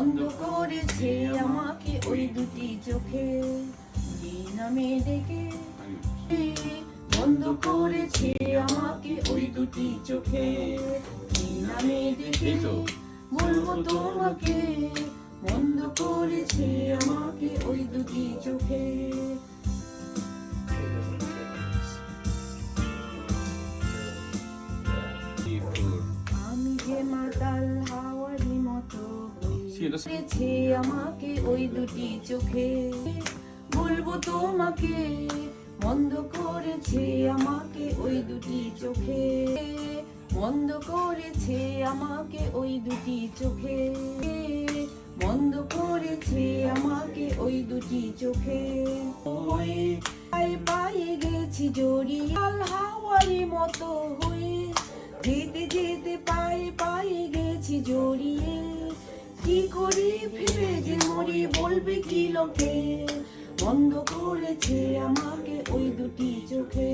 বন্ধ করেছে আমাকে ওই দুটি চোখে, কি নামে ডেকে বন্ধ করেছে আমাকে ওই দুটি চোখে, কি নামে ডেকে বলবো তোমাকে, বন্ধ করেছে আমাকে ওই দুটি চোখে। আমি যে মাতাল হাওয়ারি মতো হয়েছে আমাকে ওই দুটি চোখে, বলবো তোমাকে, বন্ধ করেছে আমাকে ওই দুটি চোখে, বন্ধ করেছে আমাকে ওই দুটি চোখে, বন্ধ করেছে আমাকে ওই দুটি চোখে। পায়ে পায়ে গেছি জড়িয়ে হাওয়ারি মতো হয়ে, যেতে যেতে পায়ে পায়ে গেছি জড়িয়ে, কি করি ফিরে যে মরি বলবে কি লোকে, বন্ধ করেছে আমাকে ওই দুটি চোখে।